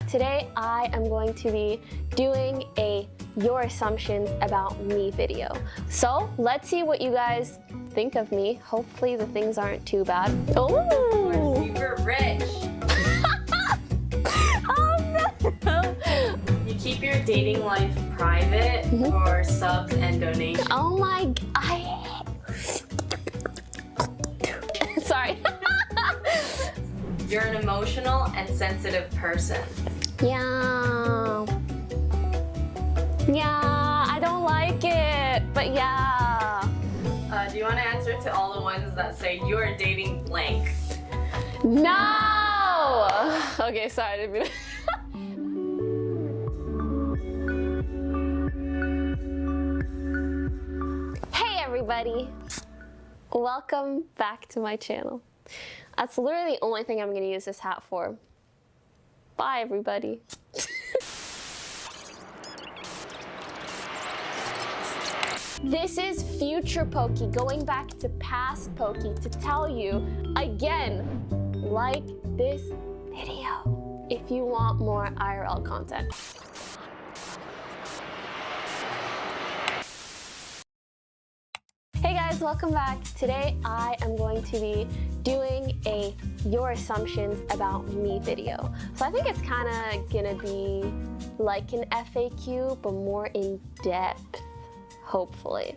Today I am going to be doing a Your Assumptions About Me video. So let's see what you guys think of me. Hopefully the things aren't too bad. Oh! We're super rich. Oh no! You keep your dating life private for subs and donations. Oh my, sorry. You're an emotional and sensitive person. Yeah, I don't like it, but yeah. Do you want to answer to all the ones that say you're dating blank? No! Okay, sorry, I didn't mean to. Hey everybody! Welcome back to my channel. That's literally the only thing I'm gonna use this hat for. Bye everybody. This is future Poki going back to past Poki to tell you again, like this video if you want more IRL content. Hey guys, welcome back. Today I am going to be doing a Your Assumptions About Me video. So I think it's kind of gonna be like an FAQ, but more in depth, hopefully.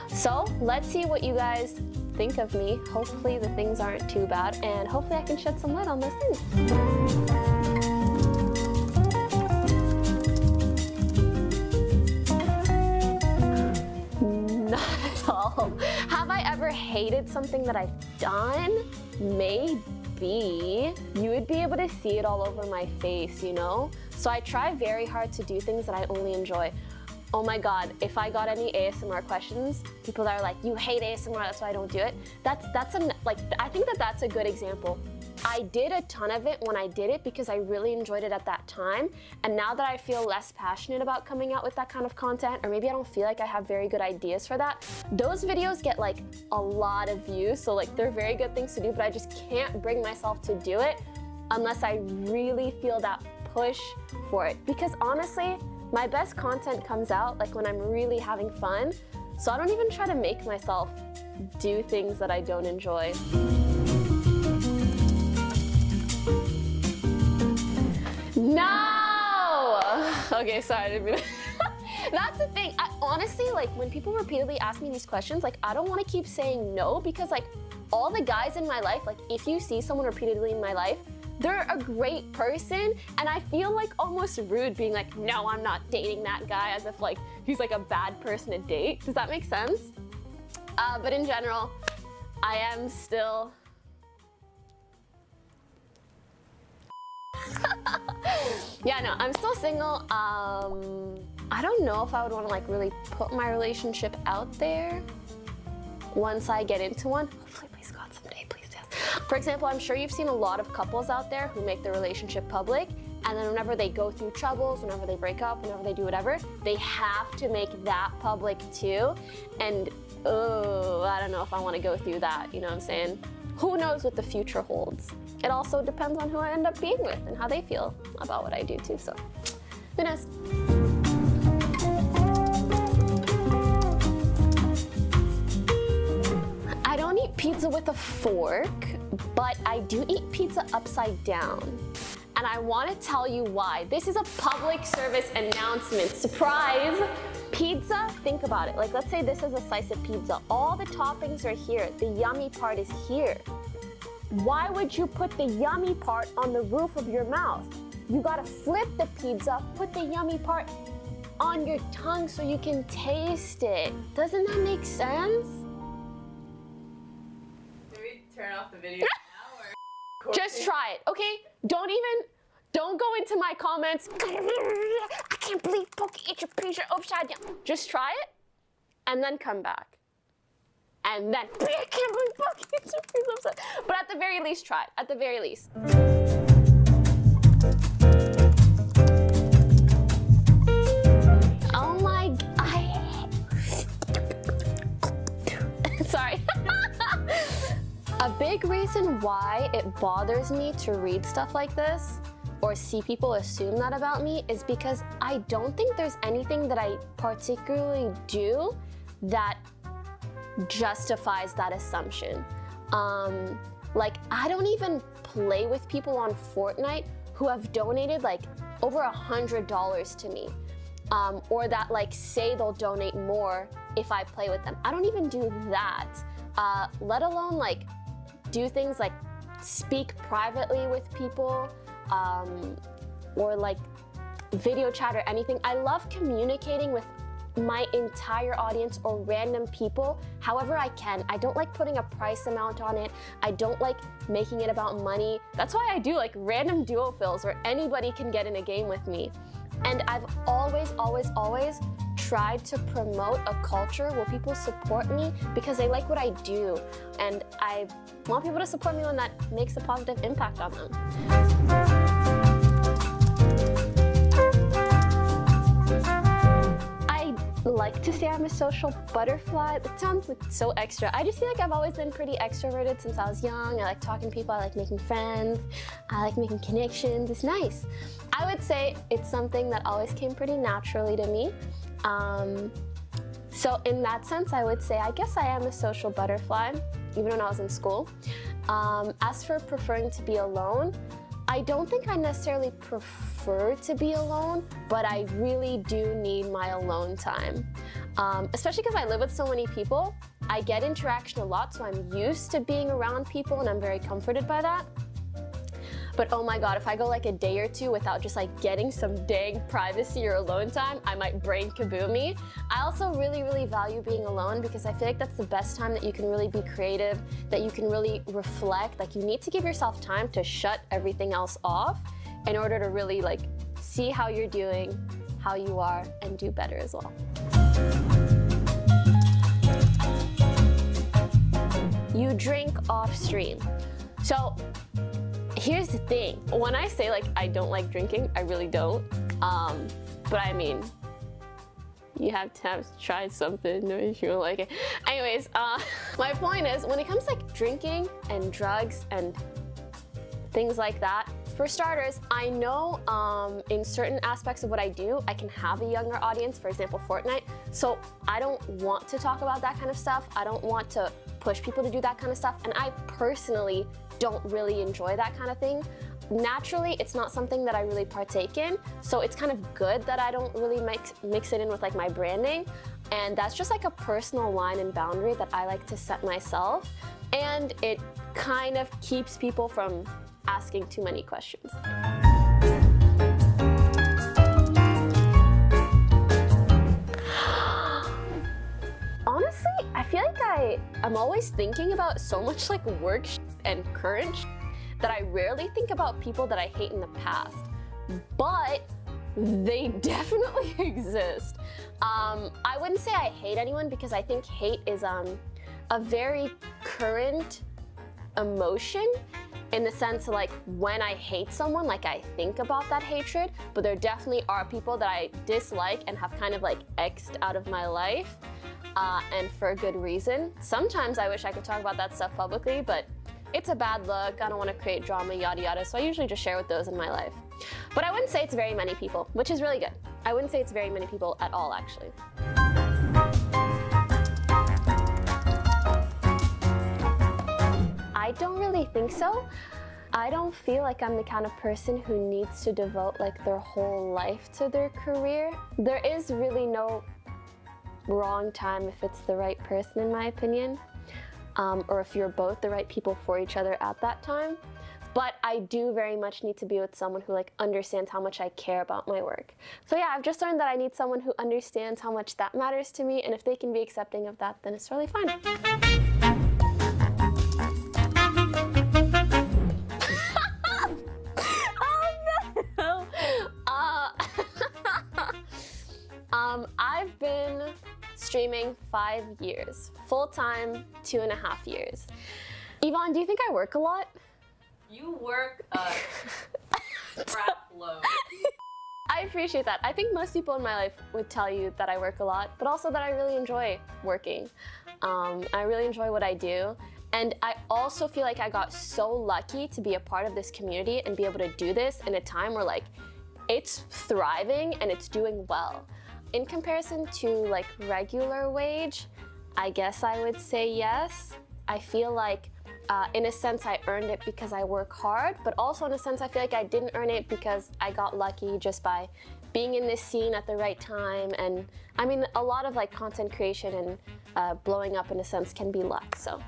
So let's see what you guys think of me. Hopefully the things aren't too bad, and hopefully I can shed some light on those things. Have I ever hated something that I've done? Maybe. You would be able to see it all over my face, you know? So I try very hard to do things that I only enjoy. Oh my God, if I got any ASMR questions, people that are like, you hate ASMR, that's why I don't do it. I think that's a good example. I did a ton of it when I did it because I really enjoyed it at that time. And now that I feel less passionate about coming out with that kind of content, or maybe I don't feel like I have very good ideas for that, those videos get like a lot of views. So like they're very good things to do, but I just can't bring myself to do it unless I really feel that push for it. Because honestly, my best content comes out like when I'm really having fun. So I don't even try to make myself do things that I don't enjoy. No! Okay, sorry, I didn't mean to. That's the thing. Honestly, like when people repeatedly ask me these questions, like I don't want to keep saying no because like all the guys in my life, like if you see someone repeatedly in my life, they're a great person, and I feel like almost rude being like, no, I'm not dating that guy, as if like he's like a bad person to date. Does that make sense? But in general, I am still... Yeah, no, I'm still single. I don't know if I would want to like really put my relationship out there once I get into one. Hopefully, please God, someday, please, yes. For example, I'm sure you've seen a lot of couples out there who make their relationship public, and then whenever they go through troubles, whenever they break up, whenever they do whatever, they have to make that public too. And oh, I don't know if I want to go through that, you know what I'm saying? Who knows what the future holds? It also depends on who I end up being with and how they feel about what I do too, so who knows? I don't eat pizza with a fork, but I do eat pizza upside down. And I want to tell you why. This is a public service announcement. Surprise! Pizza, think about it. Like, let's say this is a slice of pizza. All the toppings are here. The yummy part is here. Why would you put the yummy part on the roof of your mouth? You gotta flip the pizza, put the yummy part on your tongue so you can taste it. Doesn't that make sense? Maybe turn off the video now or... Just try it, okay? Don't go into my comments. I can't believe Poki ate your pizza upside down. Just try it, and then come back. And then, I can't believe Poki ate your pizza upside down. But at the very least, try it. At the very least. Oh my, sorry. A big reason why it bothers me to read stuff like this or see people assume that about me is because I don't think there's anything that I particularly do that justifies that assumption. Like, I don't even play with people on Fortnite who have donated like over $100 to me, or that like say they'll donate more if I play with them. I don't even do that, let alone like do things like speak privately with people, or like video chat or anything. I love communicating with my entire audience or random people however I can. I don't like putting a price amount on it. I don't like making it about money. That's why I do like random duo fills where anybody can get in a game with me. And I've always tried to promote a culture where people support me because they like what I do. And I want people to support me when that makes a positive impact on them. Like to say I'm a social butterfly. It sounds like so extra. I just feel like I've always been pretty extroverted since I was young. I like talking to people, I like making friends, I like making connections. It's nice. I would say it's something that always came pretty naturally to me. So in that sense, I would say I guess I am a social butterfly, even when I was in school. As for preferring to be alone, I don't think I necessarily prefer to be alone, but I really do need my alone time. Especially because I live with so many people, I get interaction a lot, so I'm used to being around people and I'm very comforted by that. But oh my God, if I go like a day or two without just like getting some dang privacy or alone time, I might brain kaboom me. I also really value being alone because I feel like that's the best time that you can really be creative, that you can really reflect. Like, you need to give yourself time to shut everything else off in order to really like see how you're doing, how you are, and do better as well. You drink off stream. So here's the thing. When I say like I don't like drinking, I really don't. But I mean, you have to try something if you don't like it. Anyways, my point is, when it comes to like drinking and drugs and things like that, for starters, I know in certain aspects of what I do, I can have a younger audience, for example, Fortnite. So I don't want to talk about that kind of stuff. I don't want to push people to do that kind of stuff. And I personally don't really enjoy that kind of thing. Naturally, it's not something that I really partake in, so it's kind of good that I don't really mix it in with like my branding, and that's just like a personal line and boundary that I like to set myself, and it kind of keeps people from asking too many questions. Honestly, I feel like I'm always thinking about so much like work and current that I rarely think about people that I hate in the past, but they definitely exist. I wouldn't say I hate anyone because I think hate is a very current emotion, in the sense like when I hate someone, like I think about that hatred, but there definitely are people that I dislike and have kind of like X'd out of my life, and for a good reason. Sometimes I wish I could talk about that stuff publicly, but it's a bad look, I don't want to create drama, yada yada, so I usually just share with those in my life. But I wouldn't say it's very many people, which is really good. I wouldn't say it's very many people at all, actually. I don't really think so. I don't feel like I'm the kind of person who needs to devote like their whole life to their career. There is really no wrong time if it's the right person, in my opinion. Or if you're both the right people for each other at that time. But I do very much need to be with someone who like understands how much I care about my work. So yeah, I've just learned that I need someone who understands how much that matters to me, and if they can be accepting of that, then it's really fine. I've been streaming 5 years, full-time 2.5 years. Yvonne, do you think I work a lot? You work a crap load. I appreciate that. I think most people in my life would tell you that I work a lot, but also that I really enjoy working. I really enjoy what I do. And I also feel like I got so lucky to be a part of this community and be able to do this in a time where like it's thriving and it's doing well. In comparison to like regular wage, I guess I would say yes. I feel like in a sense I earned it because I work hard, but also in a sense I feel like I didn't earn it because I got lucky just by being in this scene at the right time. And I mean, a lot of like content creation and blowing up in a sense can be luck. So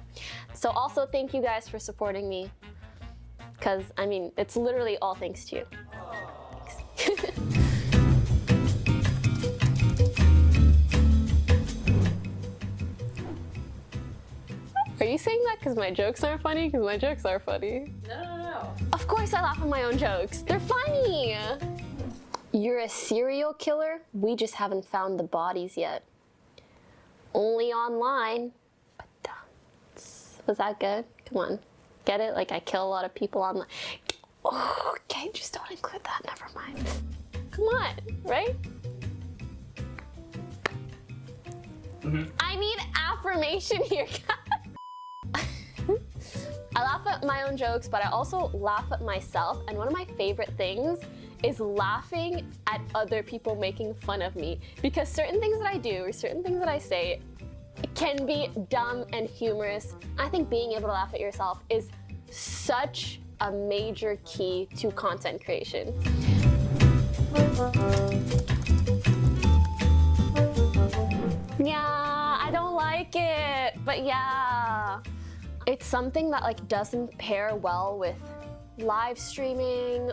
also thank you guys for supporting me, because I mean, it's literally all thanks to you. Thanks. Are you saying that because my jokes aren't funny? Because my jokes are funny. No. Of course I laugh at my own jokes. They're funny. You're a serial killer? We just haven't found the bodies yet. Only online. Was that good? Come on. Get it? Like I kill a lot of people online. Oh, okay, just don't include that. Never mind. Come on, right? I need affirmation here, guys. I laugh at my own jokes, but I also laugh at myself. And one of my favorite things is laughing at other people making fun of me. Because certain things that I do or certain things that I say can be dumb and humorous. I think being able to laugh at yourself is such a major key to content creation. Yeah, I don't like it, but yeah. It's something that like doesn't pair well with live streaming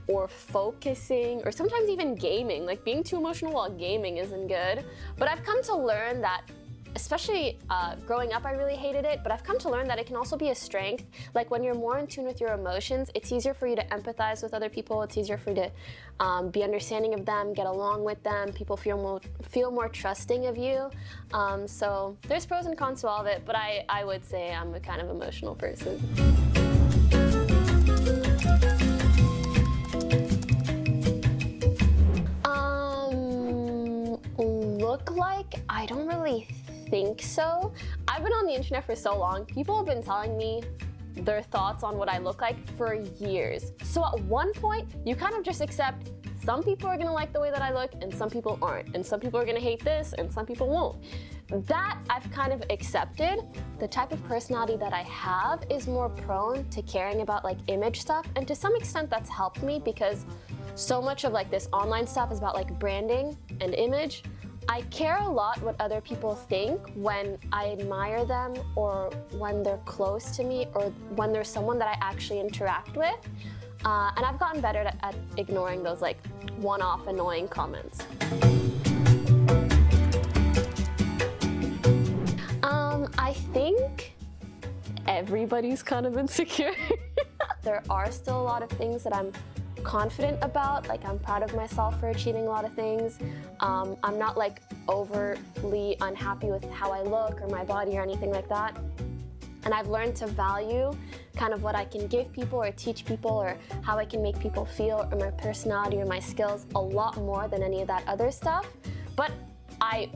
or focusing or sometimes even gaming. Like being too emotional while gaming isn't good. But I've come to learn that, especially growing up, I really hated it, but I've come to learn that it can also be a strength. Like when you're more in tune with your emotions, it's easier for you to empathize with other people. It's easier for you to be understanding of them, get along with them. People feel more trusting of you. So there's pros and cons to all of it, but I would say I'm a kind of emotional person. Look like? I don't really think so. I've been on the internet for so long. People have been telling me their thoughts on what I look like for years. So at one point, you kind of just accept some people are gonna like the way that I look and some people aren't. And some people are gonna hate this and some people won't. That I've kind of accepted. The type of personality that I have is more prone to caring about like image stuff. And to some extent that's helped me because so much of like this online stuff is about like branding and image. I care a lot what other people think when I admire them or when they're close to me or when there's someone that I actually interact with. And I've gotten better at ignoring those like one-off annoying comments. I think everybody's kind of insecure. There are still a lot of things that I'm confident about. Like I'm proud of myself for achieving a lot of things. I'm not like overly unhappy with how I look or my body or anything like that. And I've learned to value kind of what I can give people or teach people or how I can make people feel or my personality or my skills a lot more than any of that other stuff. But I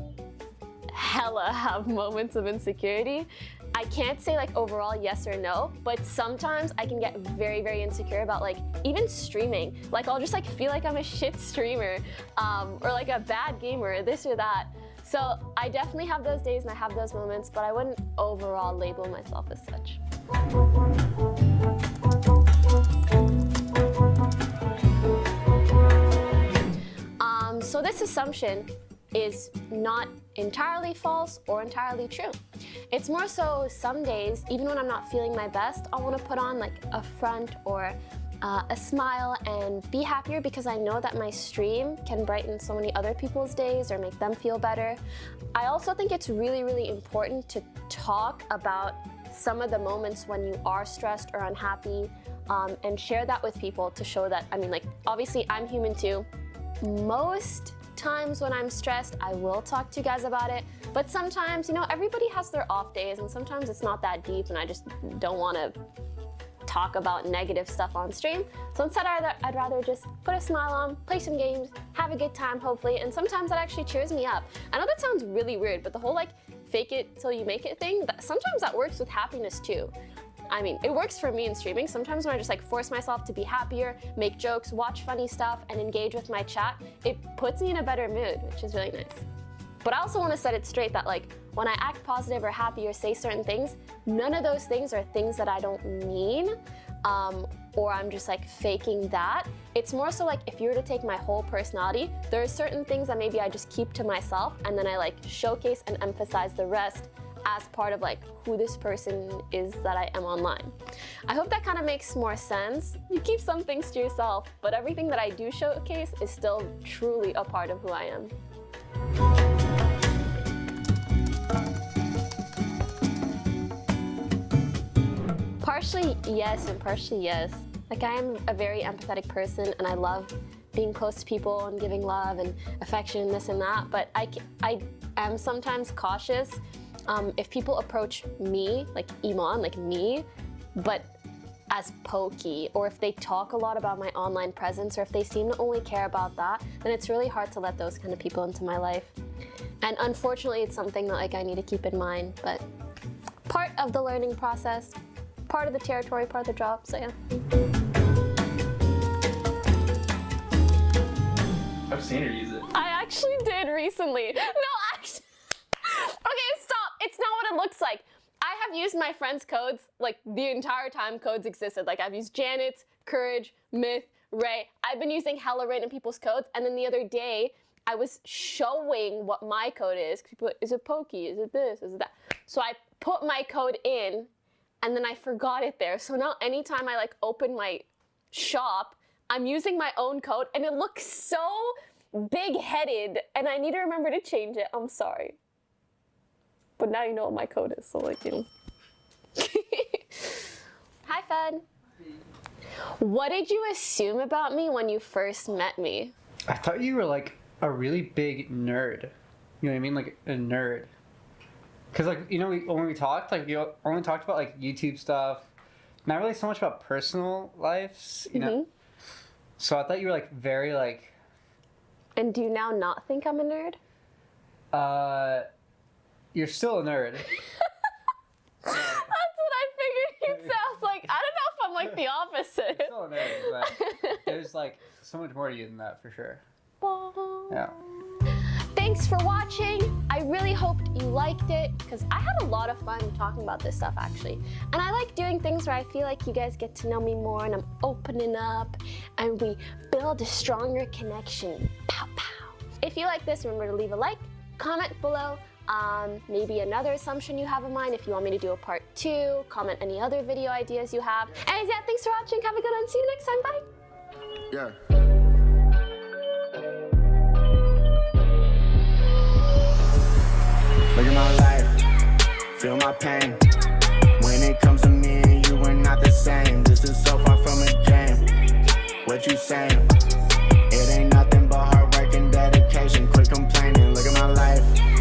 hella have moments of insecurity. I can't say like overall yes or no, but sometimes I can get very, very insecure about like even streaming. Like I'll just like feel like I'm a shit streamer or like a bad gamer, this or that. So I definitely have those days and I have those moments, but I wouldn't overall label myself as such. So this assumption is not entirely false or entirely true. It's more so some days, even when I'm not feeling my best, I want to put on like a front or a smile and be happier because I know that my stream can brighten so many other people's days or make them feel better. I also think it's really, really important to talk about some of the moments when you are stressed or unhappy and share that with people to show that, I mean, like, obviously I'm human too. Most times when I'm stressed, I will talk to you guys about it, but sometimes, you know, everybody has their off days and sometimes it's not that deep and I just don't want to talk about negative stuff on stream. So instead, I'd rather just put a smile on, play some games, have a good time, hopefully, and sometimes that actually cheers me up. I know that sounds really weird, but the whole like fake it till you make it thing, sometimes that works with happiness too. I mean, it works for me in streaming. Sometimes when I just like force myself to be happier, make jokes, watch funny stuff, and engage with my chat, it puts me in a better mood, which is really nice. But I also want to set it straight that like when I act positive or happy or say certain things, none of those things are things that I don't mean, or I'm just like faking that. It's more so like if you were to take my whole personality, there are certain things that maybe I just keep to myself and then I like showcase and emphasize the rest as part of like who this person is that I am online. I hope that kind of makes more sense. You keep some things to yourself, but everything that I do showcase is still truly a part of who I am. Partially yes and partially yes. Like I am a very empathetic person and I love being close to people and giving love and affection and this and that, but I am sometimes cautious if people approach me, like Iman, like me, but as Poki, or if they talk a lot about my online presence, or if they seem to only care about that, then it's really hard to let those kind of people into my life. And unfortunately, it's something that like I need to keep in mind, but part of the learning process, part of the territory, part of the job, so yeah. I've seen her use it. I actually did recently. No, actually. Okay, stop. It's not what it looks like. I have used my friends' codes like the entire time codes existed. Like I've used Janet's, Courage, Myth, Ray. I've been using hella random people's codes, and then the other day I was showing what my code is. People, is it Poki? Is it this? Is it that? So I put my code in, and then I forgot it there. So now anytime I like open my shop, I'm using my own code, and it looks so big-headed, and I need to remember to change it. I'm sorry. But now you know what my code is, so like, you know. Hi, Fed. What did you assume about me when you first met me? I thought you were like a really big nerd. You know what I mean? Like a nerd. Cause like, you know, when we talked, like you only talked about like YouTube stuff, not really so much about personal lives, you know? So I thought you were like very like... And do you now not think I'm a nerd? You're still a nerd. That's what I figured you'd say. I was like, I don't know if I'm like the opposite. You're still a nerd, but there's like so much more to you than that for sure. Yeah. Thanks for watching. I really hoped you liked it because I had a lot of fun talking about this stuff actually. And I like doing things where I feel like you guys get to know me more and I'm opening up and we build a stronger connection. Pow, pow. If you like this, remember to leave a like, comment below. Maybe another assumption you have in mind if you want me to do a part 2, comment any other video ideas you have. And yeah, thanks for watching. Have a good one. See you next time. Bye. Yeah. Look at my life, feel my pain.